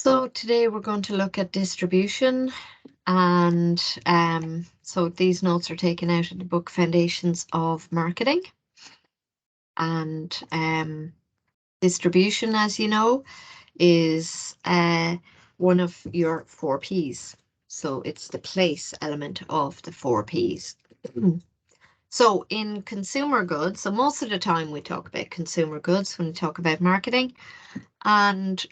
So today we're going to look at distribution, and so these notes are taken out of the book Foundations of Marketing. And distribution, as you know, is one of your 4 Ps. So it's the place element of the 4 Ps. So in consumer goods, so most of the time we talk about consumer goods when we talk about marketing. And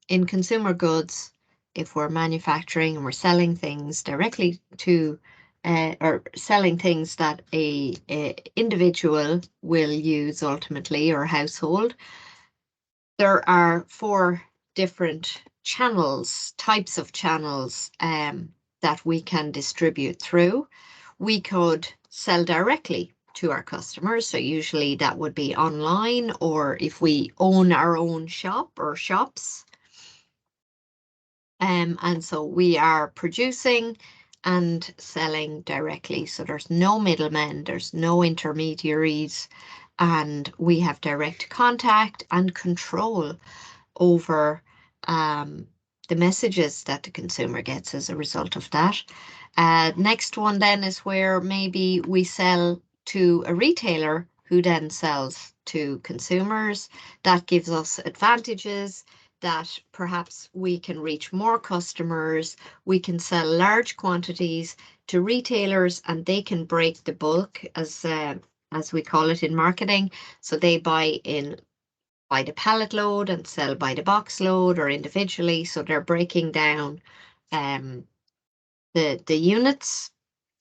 in consumer goods, if we're manufacturing and we're selling things directly to, or selling things that a individual will use ultimately, or household, there are 4 different channels, types of channels that we can distribute through. We could sell directly to our customers. So usually that would be online, or if we own our own shop or shops. And so we are producing and selling directly. So there's no middlemen, there's no intermediaries, and we have direct contact and control over the messages that the consumer gets as a result of that. Next one then is where maybe we sell to a retailer who then sells to consumers. That gives us advantages that perhaps we can reach more customers, we can sell large quantities to retailers, and they can break the bulk, as we call it in marketing. So they buy by the pallet load and sell by the box load or individually. So they're breaking down the units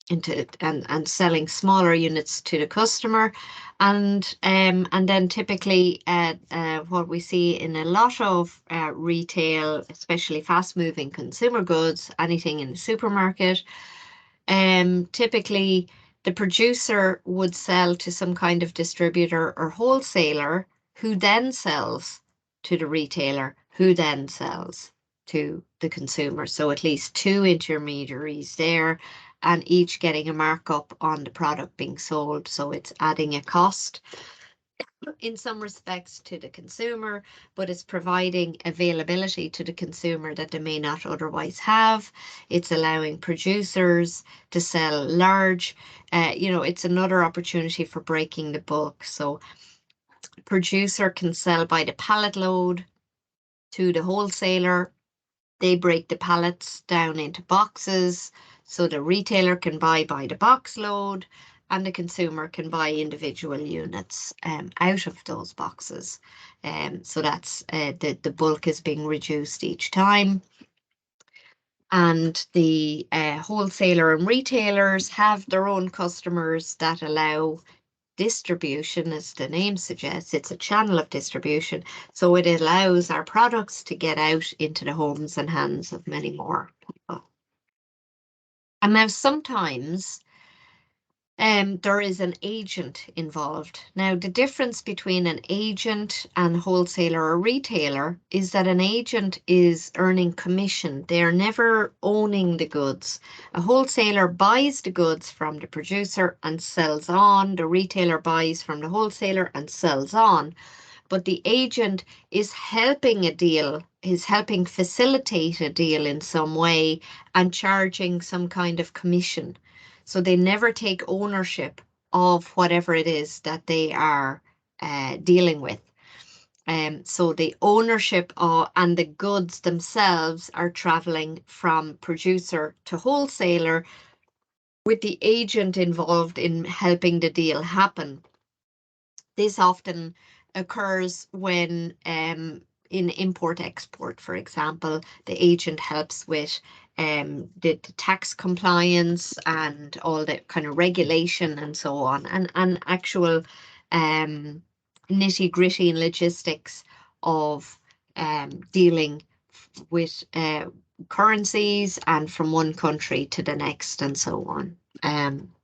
into and selling smaller units to the customer. And then typically what we see in a lot of retail, especially fast moving consumer goods, anything in the supermarket, typically the producer would sell to some kind of distributor or wholesaler, who then sells to the retailer, who then sells to the consumer. So at least 2 intermediaries there, and each getting a markup on the product being sold. So it's adding a cost in some respects to the consumer, but it's providing availability to the consumer that they may not otherwise have. It's allowing producers to sell large, it's another opportunity for breaking the bulk. So producer can sell by the pallet load to the wholesaler. They break the pallets down into boxes, so the retailer can buy by the box load, and the consumer can buy individual units out of those boxes. So that's the bulk is being reduced each time. And the wholesaler and retailers have their own customers that allow distribution, as the name suggests. It's a channel of distribution. So it allows our products to get out into the homes and hands of many more people. And now sometimes there is an agent involved. Now, the difference between an agent and wholesaler or retailer is that an agent is earning commission. They're never owning the goods. A wholesaler buys the goods from the producer and sells on. The retailer buys from the wholesaler and sells on. But the agent is helping a deal, is helping facilitate a deal in some way and charging some kind of commission. So they never take ownership of whatever it is that they are dealing with. So the ownership and the goods themselves are traveling from producer to wholesaler, with the agent involved in helping the deal happen. This often occurs when in import-export, for example, the agent helps with the tax compliance and all the kind of regulation and so on, and actual nitty-gritty and logistics of dealing with currencies and from one country to the next and so on.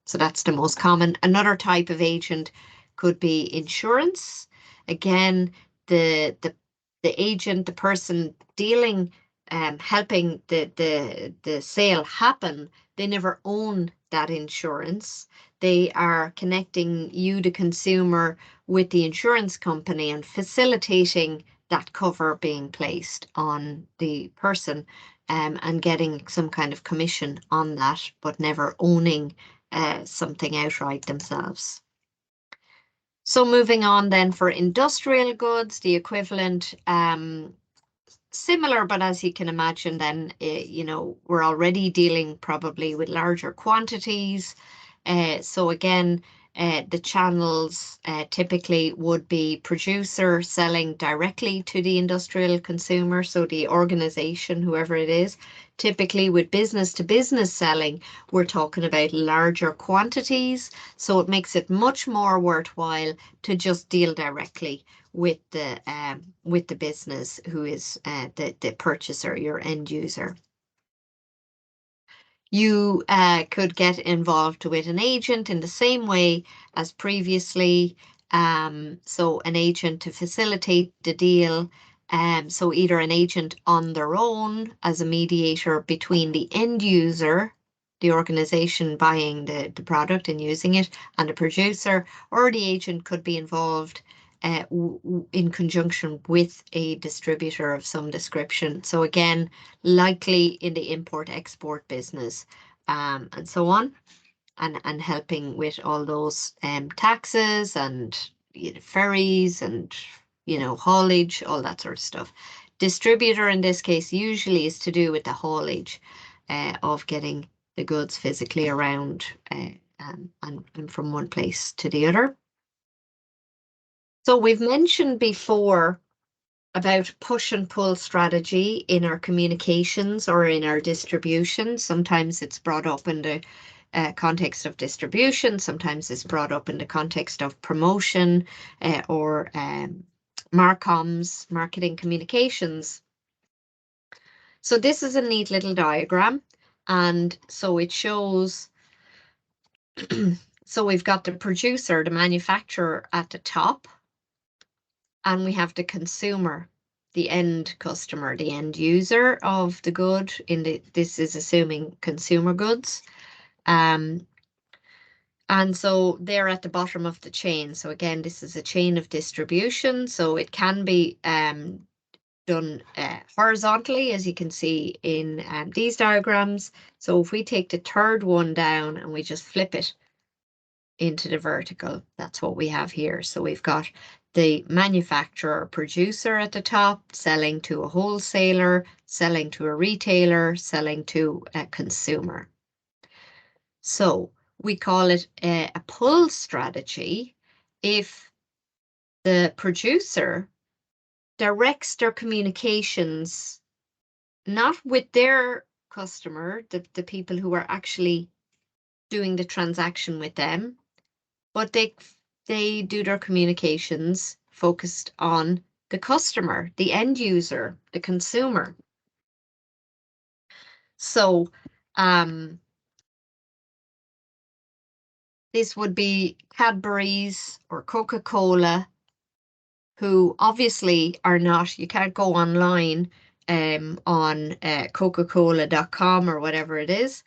So that's the most common. Another type of agent could be insurance. Again, the agent, the person dealing, helping the sale happen, they never own that insurance. They are connecting you, the consumer, with the insurance company and facilitating that cover being placed on the person, and getting some kind of commission on that, but never owning something outright themselves. So moving on then, for industrial goods, the equivalent, similar, but as you can imagine, then, we're already dealing probably with larger quantities. So again, the channels typically would be producer selling directly to the industrial consumer, so the organization, whoever it is. Typically with business to business selling, we're talking about larger quantities, so it makes it much more worthwhile to just deal directly with the business who is the purchaser, your end user. You could get involved with an agent in the same way as previously. So an agent to facilitate the deal. So either an agent on their own as a mediator between the end user, the organization buying the product and using it, and the producer, or the agent could be involved in conjunction with a distributor of some description. So again, likely in the import-export business, and so on, and helping with all those taxes and ferries and haulage, all that sort of stuff. Distributor in this case usually is to do with the haulage of getting the goods physically around and from one place to the other. So we've mentioned before about push and pull strategy in our communications or in our distribution. Sometimes it's brought up in the context of distribution, sometimes it's brought up in the context of promotion or marcoms, marketing communications. So this is a neat little diagram, and so it shows so we've got the producer, the manufacturer at the top, and we have the consumer, the end customer, the end user of the good. This is assuming consumer goods. And so they're at the bottom of the chain. So again, this is a chain of distribution. So it can be done horizontally, as you can see in these diagrams. So if we take the third one down and we just flip it into the vertical, that's what we have here. So we've got the manufacturer producer at the top, selling to a wholesaler, selling to a retailer, selling to a consumer. So we call it a pull strategy if the producer directs their communications not with their customer, the people who are actually doing the transaction with them, but they do their communications focused on the customer, the end user, the consumer. So this would be Cadbury's or Coca-Cola, who obviously are not, you can't go online on coca-cola.com or whatever it is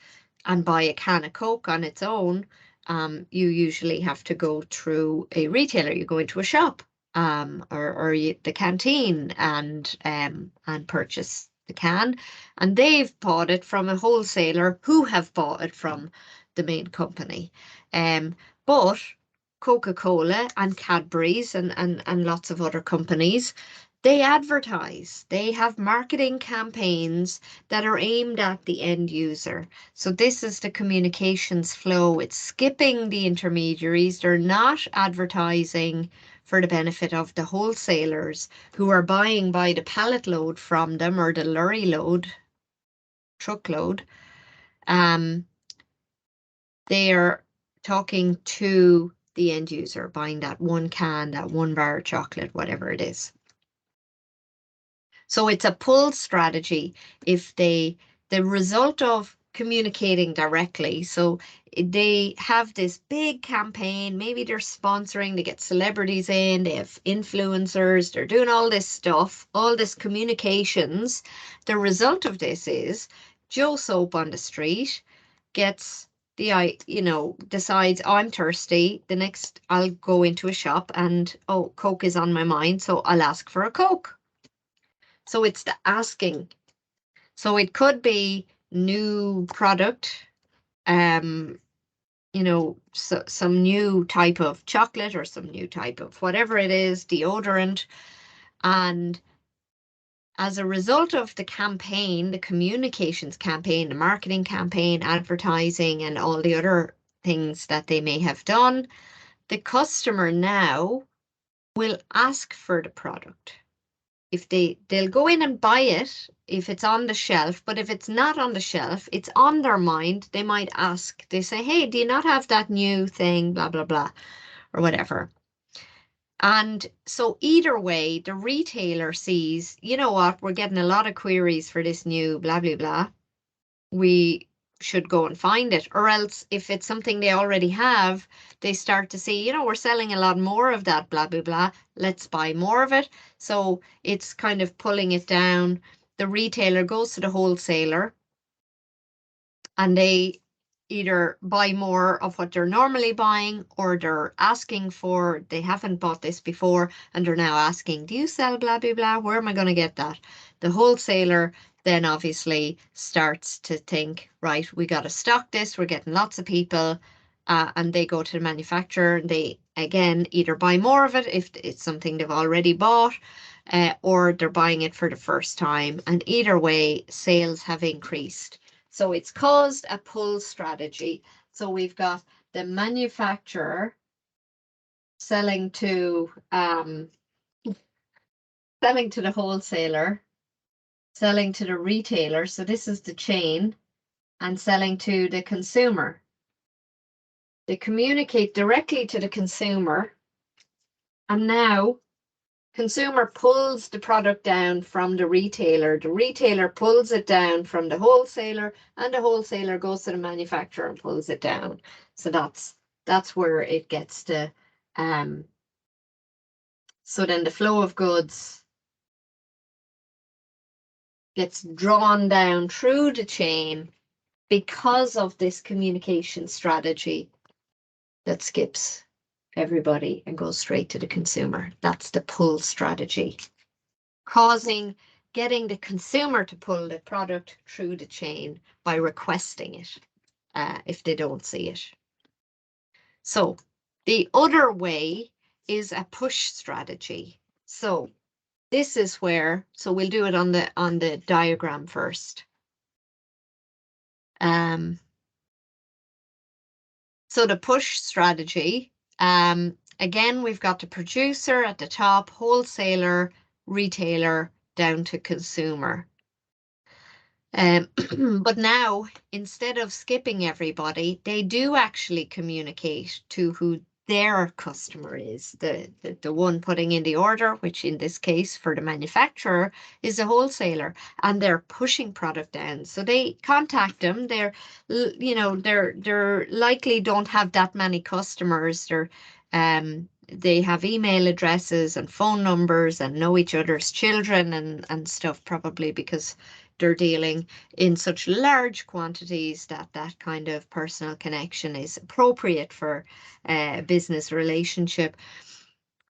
and buy a can of Coke on its own. You usually have to go through a retailer. You go into a shop or the canteen and purchase the can, and they've bought it from a wholesaler who have bought it from the main company. But Coca-Cola and Cadbury's and lots of other companies, they advertise. They have marketing campaigns that are aimed at the end user. So this is the communications flow. It's skipping the intermediaries. They're not advertising for the benefit of the wholesalers who are buying by the pallet load from them or the lorry load, truckload. They are talking to the end user, buying that one can, that one bar of chocolate, whatever it is. So it's a pull strategy if the result of communicating directly. So they have this big campaign, maybe they're sponsoring, they get celebrities in, they have influencers, they're doing all this stuff, all this communications. The result of this is Joe Soap on the street gets decides, oh, I'm thirsty. The next I'll go into a shop and, oh, Coke is on my mind, so I'll ask for a Coke. So it's the asking. So it could be new product, some new type of chocolate or some new type of whatever it is, deodorant. And as a result of the campaign, the communications campaign, the marketing campaign, advertising, and all the other things that they may have done, the customer now will ask for the product. If they'll go in and buy it if it's on the shelf, but if it's not on the shelf, it's on their mind, they might ask. They say, hey, do you not have that new thing, blah, blah, blah, or whatever. And so either way, the retailer sees, you know what, we're getting a lot of queries for this new blah, blah, blah. We should go and find it. Or else if it's something they already have, they start to see, we're selling a lot more of that blah, blah, blah. Let's buy more of it. So it's kind of pulling it down. The retailer goes to the wholesaler and they either buy more of what they're normally buying, or they're asking for, they haven't bought this before and they're now asking, do you sell blah, blah, blah? Where am I going to get that? The wholesaler then obviously starts to think, right, we got to stock this. We're getting lots of people, and they go to the manufacturer and they, again, either buy more of it if it's something they've already bought, or they're buying it for the first time. And either way, sales have increased. So it's caused a pull strategy. So we've got the manufacturer selling to the wholesaler, selling to the retailer. So this is the chain, and selling to the consumer. They communicate directly to the consumer, and now consumer pulls the product down from the retailer pulls it down from the wholesaler, and the wholesaler goes to the manufacturer and pulls it down. So that's where it gets to, so then the flow of goods gets drawn down through the chain because of this communication strategy that skips everybody and goes straight to the consumer. That's the pull strategy, getting the consumer to pull the product through the chain by requesting it, if they don't see it. So the other way is a push strategy. So this is where, so we'll do it on the diagram first. So the push strategy, again, we've got the producer at the top, wholesaler, retailer, down to consumer. But now, instead of skipping everybody, they do actually communicate to who their customer is, the one putting in the order, which in this case for the manufacturer is a wholesaler, and they're pushing product down. So they contact them. They're likely don't have that many customers. They have email addresses and phone numbers and know each other's children and stuff, probably because they're dealing in such large quantities that kind of personal connection is appropriate for a business relationship.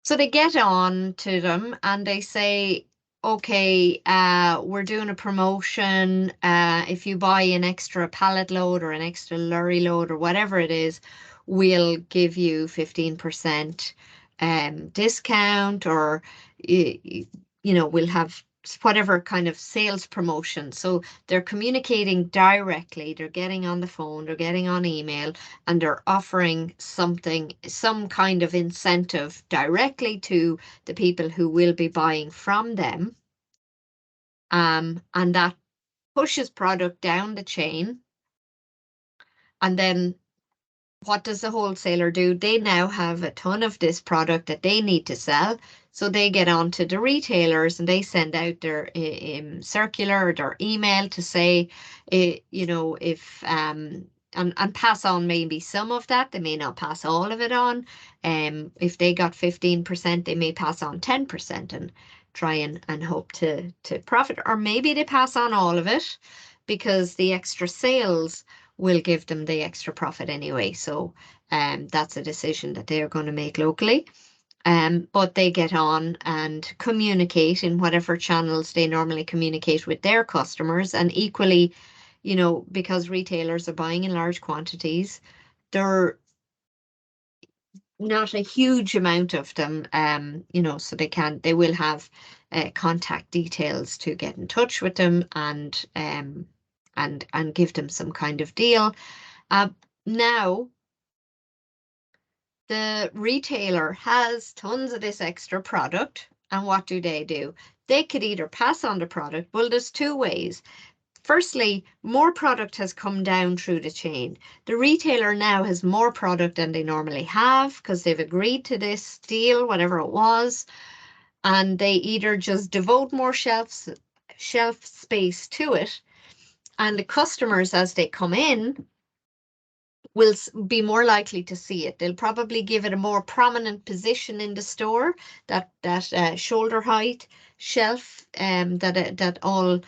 So they get on to them and they say, okay, we're doing a promotion. If you buy an extra pallet load or an extra lorry load or whatever it is, we'll give you 15% discount, or we'll have whatever kind of sales promotion. So they're communicating directly, they're getting on the phone, they're getting on email, and they're offering some kind of incentive directly to the people who will be buying from them. And that pushes product down the chain. And then what does the wholesaler do? They now have a ton of this product that they need to sell. So they get on to the retailers and they send out their circular or their email to say, if and pass on maybe some of that. They may not pass all of it on. If they got 15%, they may pass on 10% and try and hope to profit. Or maybe they pass on all of it because the extra sales will give them the extra profit anyway. So that's a decision that they're going to make locally. But they get on and communicate in whatever channels they normally communicate with their customers. And equally, because retailers are buying in large quantities, they're not a huge amount of them, so they will have contact details to get in touch with them and give them some kind of deal. Now, the retailer has tons of this extra product, and what do? They could either pass on the product. Well, there's two ways. Firstly, more product has come down through the chain. The retailer now has more product than they normally have because they've agreed to this deal, whatever it was, and they either just devote more shelf space to it, and the customers, as they come in, will be more likely to see it. They'll probably give it a more prominent position in the store, that shoulder height shelf that all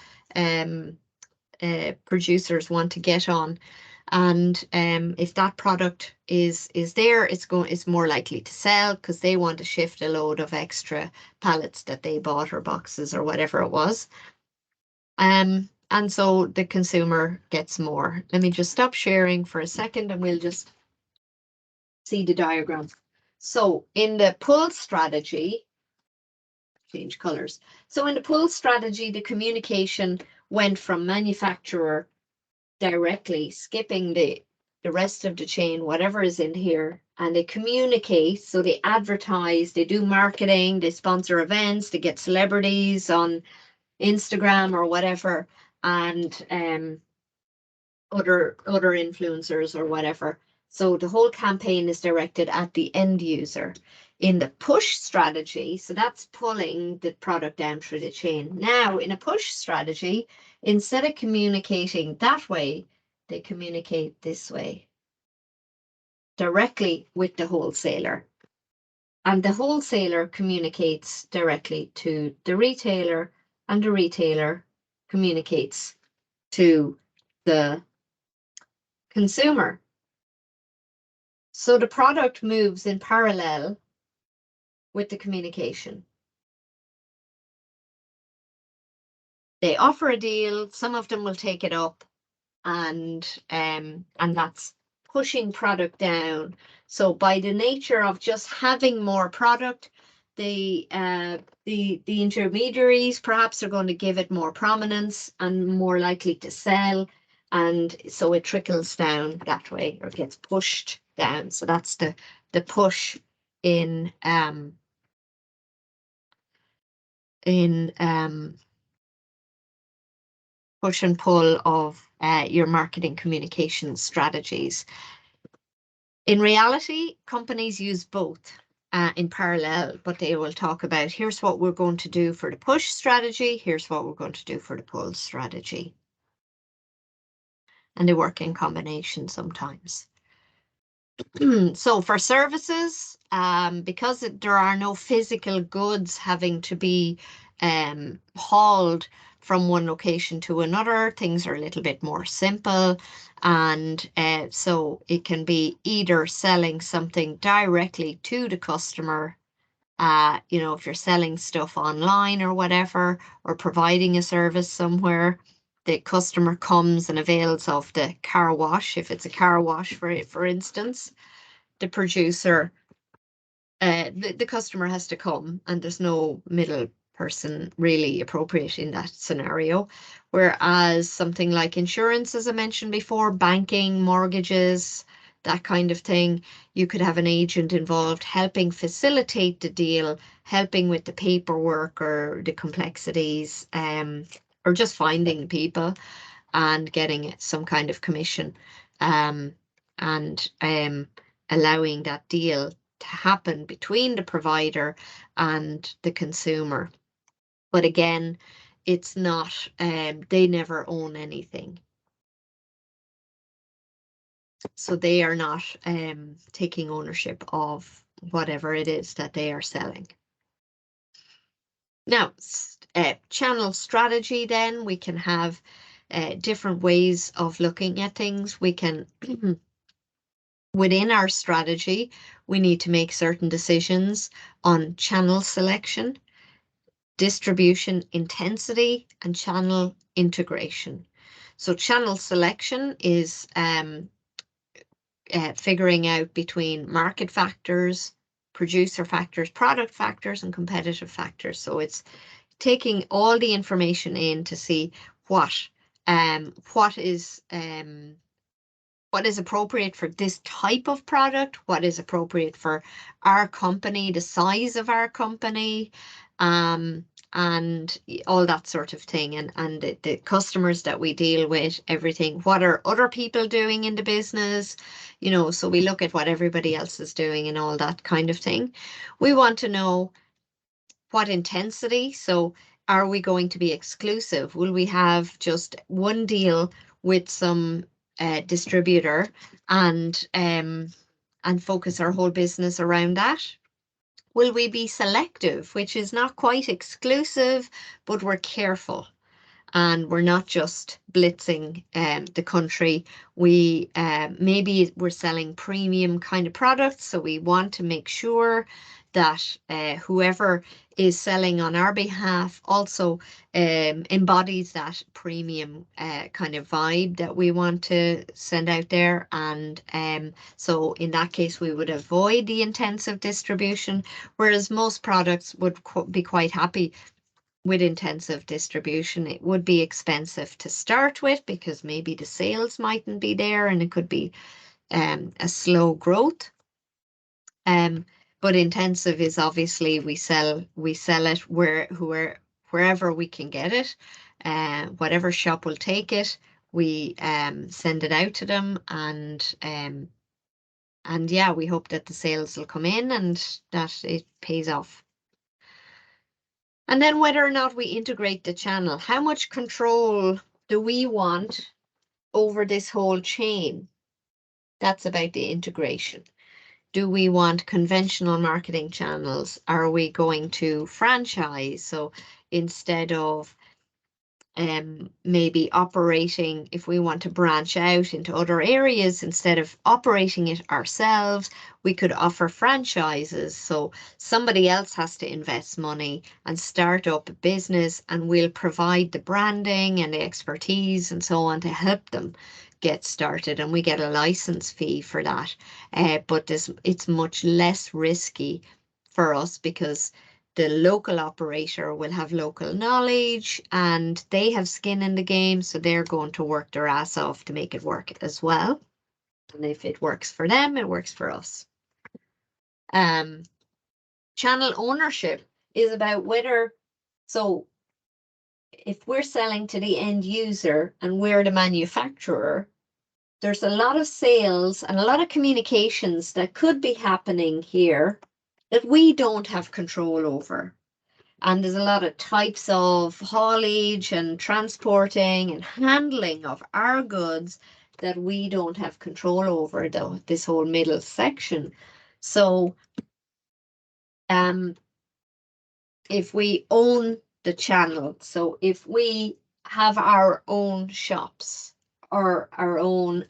producers want to get on. And if that product is there, it's more likely to sell because they want to shift a load of extra pallets that they bought, or boxes, or whatever it was. And so the consumer gets more. Let me just stop sharing for a second and we'll just see the diagram. So in the pull strategy, change colors. So in the pull strategy, the communication went from manufacturer directly, skipping the rest of the chain, whatever is in here, and they communicate. So they advertise, they do marketing, they sponsor events, they get celebrities on Instagram or whatever, and other influencers or whatever. So the whole campaign is directed at the end user. In the push strategy, so that's pulling the product down through the chain. Now, in a push strategy, instead of communicating that way, they communicate this way, directly with the wholesaler. And the wholesaler communicates directly to the retailer, and the retailer communicates to the consumer. So the product moves in parallel with the communication. They offer a deal, some of them will take it up, and that's pushing product down. So by the nature of just having more product, the intermediaries perhaps are going to give it more prominence and more likely to sell, and so it trickles down that way, or gets pushed down. So that's the push in push and pull of your marketing communication strategies. In reality, companies use both in parallel, but they will talk about, here's what we're going to do for the push strategy, here's what we're going to do for the pull strategy. And they work in combination sometimes. So for services, because there are no physical goods having to be hauled from one location to another, things are a little bit more simple. And so it can be either selling something directly to the customer, if you're selling stuff online or whatever, or providing a service somewhere, the customer comes and avails of the car wash. If it's a car wash, for instance, the producer, the customer has to come, and there's no middle person really appropriate in that scenario. Whereas something like insurance, as I mentioned before, banking, mortgages, that kind of thing, you could have an agent involved helping facilitate the deal, helping with the paperwork or the complexities, or just finding people and getting some kind of commission, and allowing that deal to happen between the provider and the consumer. But again, it's not, they never own anything. So they are not taking ownership of whatever it is that they are selling. Now, channel strategy, then we can have different ways of looking at things. We can Within our strategy, we need to make certain decisions on channel selection, distribution intensity, and channel integration. So channel selection is figuring out between market factors, producer factors, product factors, and competitive factors. So it's taking all the information in to see what what is appropriate for this type of product, what is appropriate for our company, the size of our company, and all that sort of thing, and the customers that we deal with, everything. What are other people doing in the business? So we look at what everybody else is doing and all that kind of thing. We want to know what intensity. So are we going to be exclusive? Will we have just one deal with some distributor and focus our whole business around that? Will we be selective, which is not quite exclusive, but we're careful? And we're not just blitzing the country. We maybe we're selling premium kind of products, so we want to make sure that whoever is selling on our behalf also embodies that premium kind of vibe that we want to send out there. And so in that case, we would avoid the intensive distribution, whereas most products would be quite happy with intensive distribution. It would be expensive to start with because maybe the sales mightn't be there and it could be a slow growth. But intensive is obviously we sell it wherever we can get it. Whatever shop will take it, we send it out to them, and yeah, we hope that the sales will come in and that it pays off. And then whether or not we integrate the channel, how much control do we want over this whole chain? That's about the integration. Do we want conventional marketing channels? Are we going to franchise? So instead of maybe operating, if we want to branch out into other areas, instead of operating it ourselves, we could offer franchises. So somebody else has to invest money and start up a business, and we'll provide the branding and the expertise and so on to help them get started, and we get a license fee for that. But it's much less risky for us because the local operator will have local knowledge and they have skin in the game, so they're going to work their ass off to make it work as well. And if it works for them, it works for us. Channel ownership is about so if we're selling to the end user and we're the manufacturer, there's a lot of sales and a lot of communications that could be happening here that we don't have control over. And there's a lot of types of haulage and transporting and handling of our goods that we don't have control over, though, this whole middle section. So if we own the channel, so if we have our own shops or our own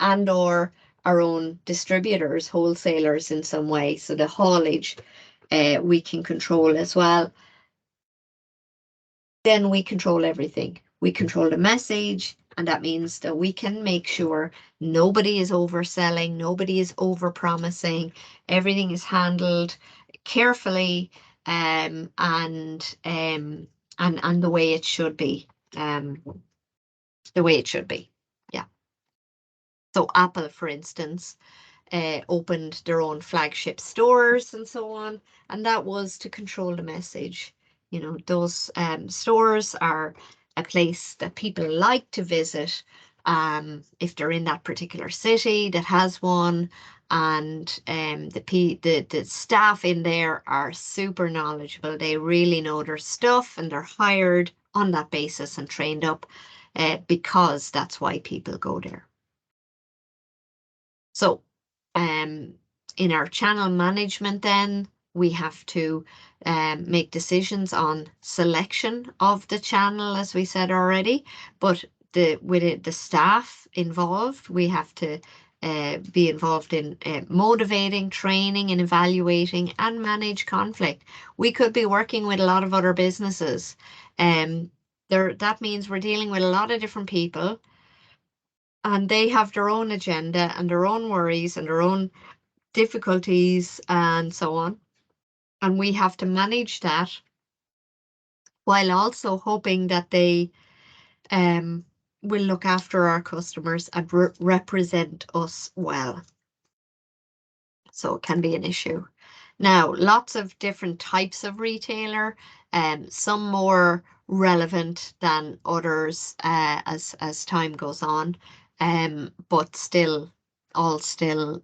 distributors, wholesalers in some way, so the haulage we can control as well, then we control everything. We control the message, and that means that we can make sure nobody is overselling, nobody is overpromising, everything is handled carefully, and the way it should be. The way it should be. Yeah. So Apple, for instance, opened their own flagship stores and so on, and that was to control the message. Those stores are a place that people like to visit if they're in that particular city that has one, and the staff in there are super knowledgeable. They really know their stuff, and they're hired on that basis and trained up because that's why people go there. So in our channel management, then we have to make decisions on selection of the channel, as we said already, but with the staff involved, we have to be involved in motivating, training, and evaluating, and manage conflict. We could be working with a lot of other businesses. That means we're dealing with a lot of different people, and they have their own agenda and their own worries and their own difficulties and so on. And we have to manage that while also hoping that they will look after our customers and represent us well. So it can be an issue. Now, lots of different types of retailer, some more relevant than others as time goes on, but still, all still,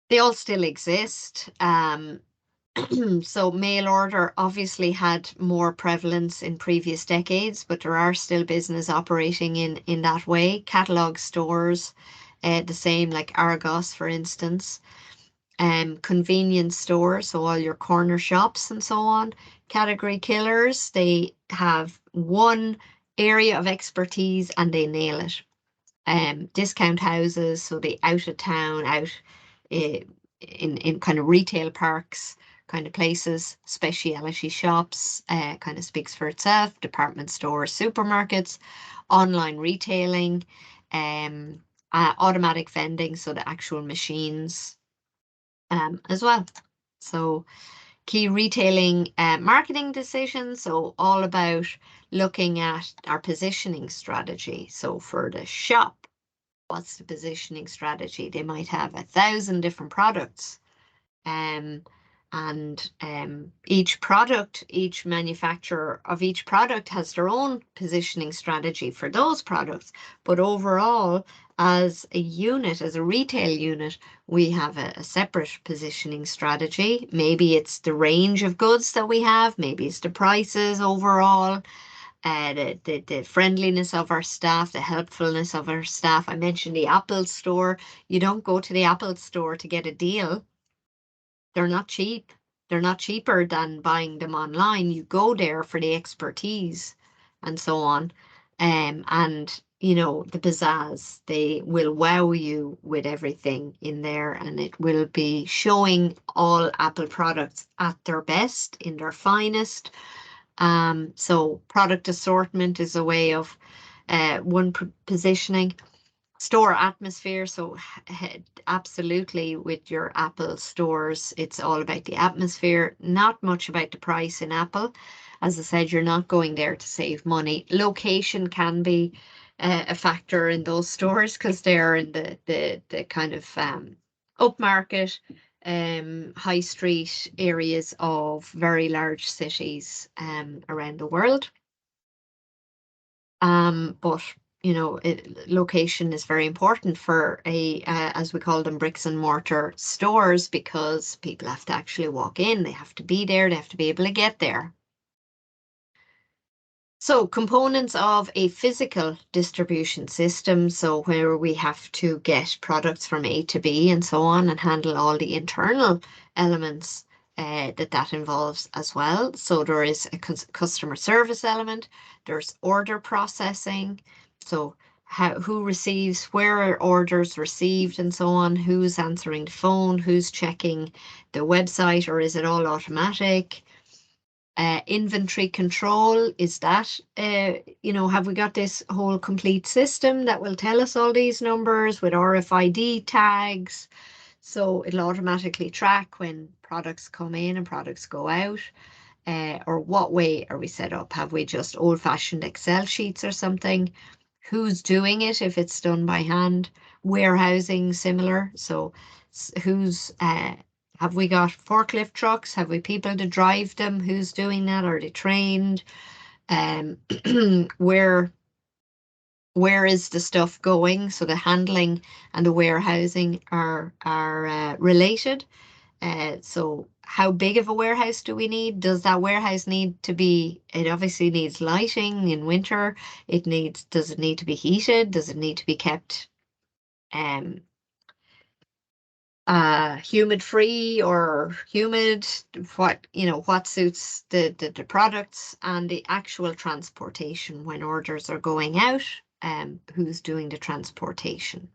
they all still exist. So mail order obviously had more prevalence in previous decades, but there are still business operating in that way. Catalog stores, the same, like Argos, for instance. Convenience stores, so all your corner shops and so on. Category killers, they have one area of expertise and they nail it. Discount houses, so the out of town, out in kind of retail parks kind of places. Specialty shops, kind of speaks for itself. Department stores, supermarkets, online retailing, automatic vending, so the actual machines as well. So key retailing marketing decisions, so all about looking at our positioning strategy. So for the shop, what's the positioning strategy? They might have 1,000 different products. Each manufacturer of each product has their own positioning strategy for those products. But overall, as a unit, as a retail unit, we have a separate positioning strategy. Maybe it's the range of goods that we have, maybe it's the prices overall, the friendliness of our staff, the helpfulness of our staff. I mentioned the Apple store. You don't go to the Apple store to get a deal. They're not cheap. They're not cheaper than buying them online. You go there for the expertise and so on. And you know, the pizzazz, they will wow you with everything in there, and it will be showing all Apple products at their best, in their finest. So product assortment is a way of one positioning. Store atmosphere, so absolutely with your Apple stores, it's all about the atmosphere, not much about the price in Apple. As I said, you're not going there to save money. Location can be a factor in those stores because they're in the kind of upmarket, high street areas of very large cities around the world. But you know, location is very important for as we call them, bricks and mortar stores, because people have to actually walk in, they have to be there, they have to be able to get there. So components of a physical distribution system, so where we have to get products from A to B and so on, and handle all the internal elements that involves as well. So there is a customer service element, there's order processing, so who receives, where are orders received and so on, who's answering the phone, who's checking the website, or is it all automatic? Inventory control, is that, you know, have we got this whole complete system that will tell us all these numbers with RFID tags? So it'll automatically track when products come in and products go out. Or what way are we set up? Have we just old-fashioned Excel sheets or something? Who's doing it if it's done by hand? Warehousing, similar. So who's have we got forklift trucks? Have we people to drive them? Who's doing that? Are they trained? Where is the stuff going? So the handling and the warehousing are related. So how big of a warehouse do we need? Does that warehouse need to be, it obviously needs lighting in winter. Does it need to be heated? Does it need to be kept humid free or humid? What, you know, what suits the products and the actual transportation when orders are going out. who's doing the transportation.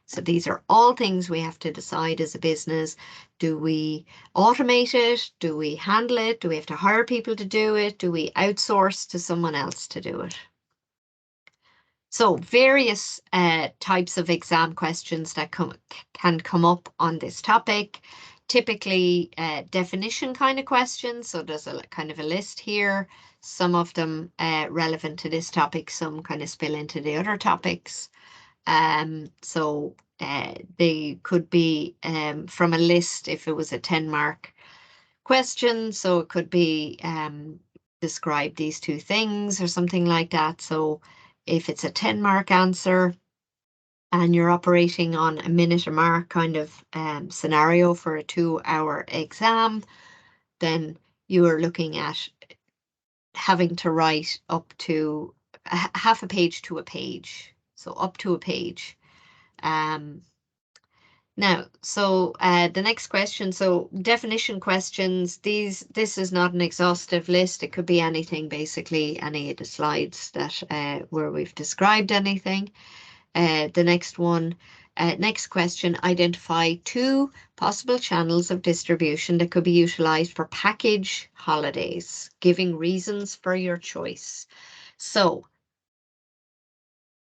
So these are all things we have to decide as a business. Do we automate it? Do we handle it? Do we have to hire people to do it? Do we outsource to someone else to do it? So various types of exam questions that can come up on this topic. Typically definition kind of questions. So there's a kind of a list here. Some of them relevant to this topic, some kind of spill into the other topics. So they could be from a list if it was a 10-mark question. So it could be describe these two things or something like that. So if it's a 10-mark answer and you're operating on a minute a mark kind of scenario for a 2-hour exam, then you are looking at having to write up to half a page to a page. So up to a page. Now, so the next question, so definition questions, this is not an exhaustive list. It could be anything, basically, any of the slides that where we've described anything. The next one, next question, identify 2 possible channels of distribution that could be utilized for package holidays, giving reasons for your choice. So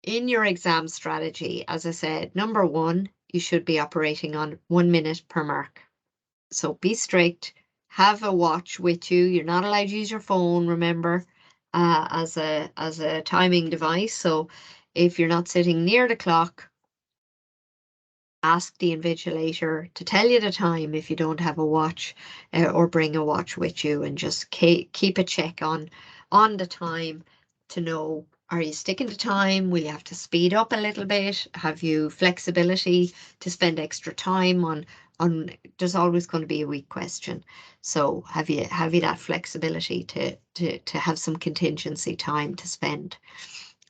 in your exam strategy, as I said, number 1, you should be operating on 1 minute per mark. So be strict, have a watch with you. You're not allowed to use your phone, remember, as a timing device. So if you're not sitting near the clock, ask the invigilator to tell you the time if you don't have a watch, or bring a watch with you, and just keep a check on the time to know, are you sticking to time? Will you have to speed up a little bit? Have you flexibility to spend extra time on there's always going to be a weak question. So have you that flexibility to have some contingency time to spend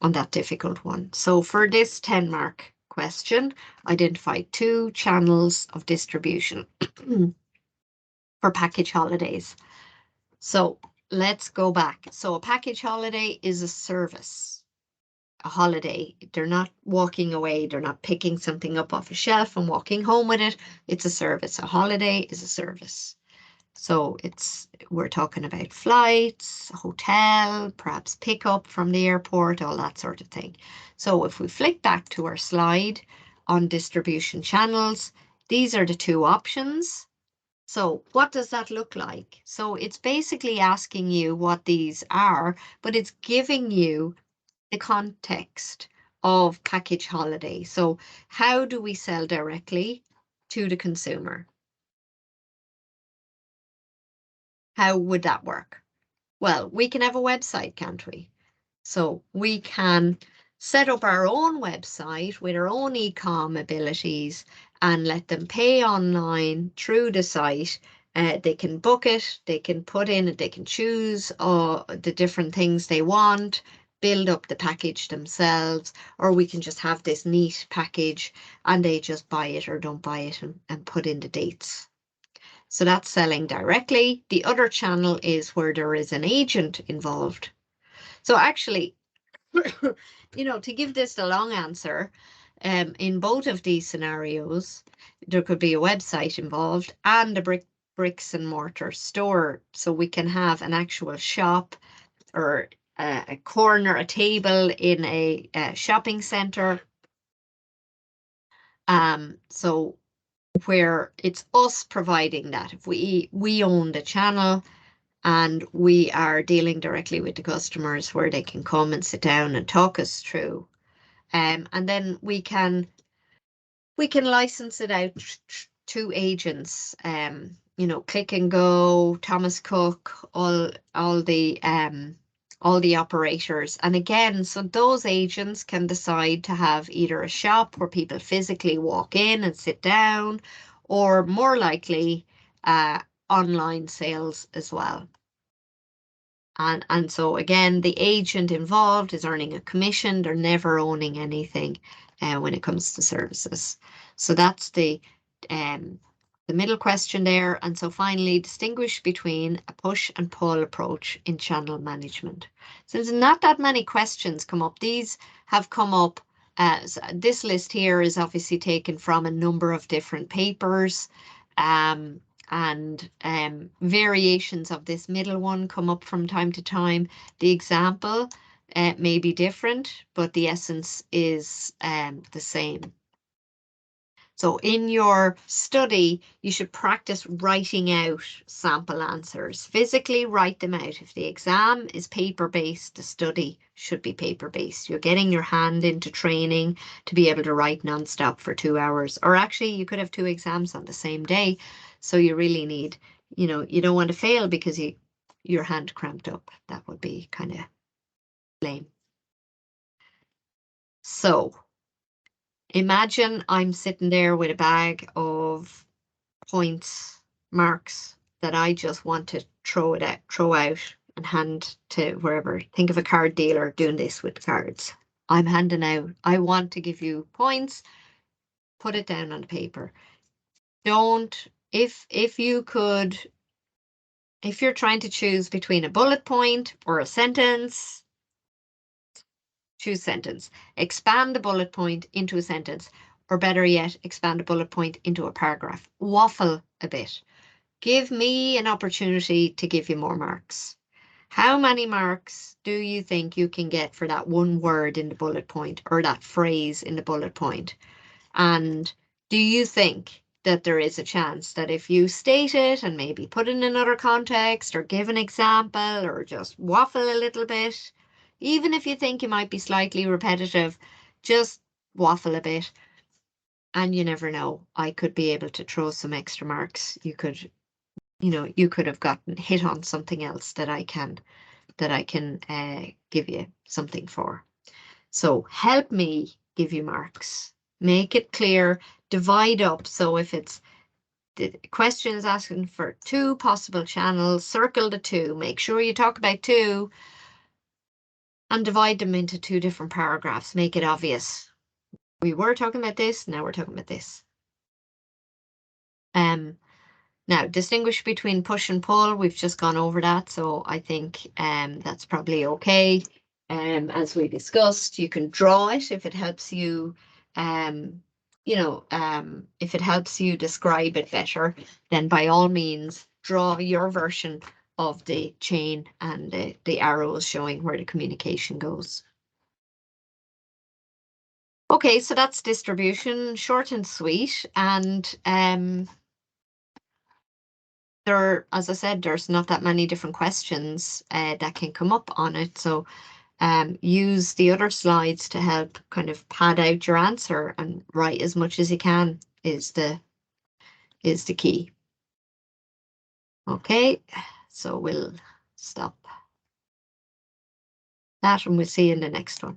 on that difficult one? So for this 10-mark question, identify 2 channels of distribution for package holidays. So let's go back. So a package holiday is a service. A holiday, they're not walking away, they're not picking something up off a shelf and walking home with it. It's a service. A holiday is a service. So we're talking about flights, hotel, perhaps pickup from the airport, all that sort of thing. So if we flick back to our slide on distribution channels, these are the 2 options. So what does that look like? So it's basically asking you what these are, but it's giving you the context of package holiday. So how do we sell directly to the consumer? How would that work? Well, we can have a website, can't we? So we can set up our own website with our own e-com abilities and let them pay online through the site. They can book it, they can put in, they can choose the different things they want, build up the package themselves, or we can just have this neat package and they just buy it or don't buy it and put in the dates. So that's selling directly. The other channel is where there is an agent involved. So actually, to give this the long answer, in both of these scenarios, there could be a website involved and a bricks and mortar store. So we can have an actual shop or a corner, a table in a shopping center. So where it's us providing that. If we own the channel and we are dealing directly with the customers where they can come and sit down and talk us through. And then we can license it out to agents, Click and Go, Thomas Cook, all the operators. And again, so those agents can decide to have either a shop where people physically walk in and sit down, or more likely online sales as well. And so again, the agent involved is earning a commission. They're never owning anything when it comes to services. So that's the the middle question there. And so finally, distinguish between a push and pull approach in channel management. Since not that many questions come up, these have come up. So this list here is obviously taken from a number of different papers, and variations of this middle one come up from time to time. The example may be different, but the essence is the same. So in your study, you should practice writing out sample answers. Physically write them out. If the exam is paper-based, the study should be paper-based. You're getting your hand into training to be able to write nonstop for 2 hours. Or actually, you could have 2 exams on the same day. So you really need, you don't want to fail because your hand cramped up. That would be kind of lame. So imagine I'm sitting there with a bag of points, marks that I just want to throw out and hand to wherever. Think of a card dealer doing this with cards. I'm handing out, I want to give you points, put it down on the paper. Don't, if you're trying to choose between a bullet point or a sentence, choose sentence. Expand the bullet point into a sentence, or better yet, expand a bullet point into a paragraph. Waffle a bit. Give me an opportunity to give you more marks. How many marks do you think you can get for that one word in the bullet point or that phrase in the bullet point? And do you think that there is a chance that if you state it and maybe put it in another context or give an example or just waffle a little bit, even if you think you might be slightly repetitive, just waffle a bit. And you never know, I could be able to throw some extra marks. You could have gotten hit on something else that I can give you something for. So help me give you marks. Make it clear, divide up. So if it's the question is asking for 2 possible channels, circle the 2, make sure you talk about 2 and divide them into 2 different paragraphs. Make it obvious. We were talking about this, now we're talking about this. Now, distinguish between push and pull. We've just gone over that, so I think that's probably okay. As we discussed, you can draw it if it helps you, if it helps you describe it better, then by all means, draw your version of the chain and the arrows showing where the communication goes. Okay, so that's distribution, short and sweet, and as I said, there's not that many different questions that can come up on it. So use the other slides to help kind of pad out your answer and write as much as you can is the key. Okay, so we'll stop that and we'll see you in the next one.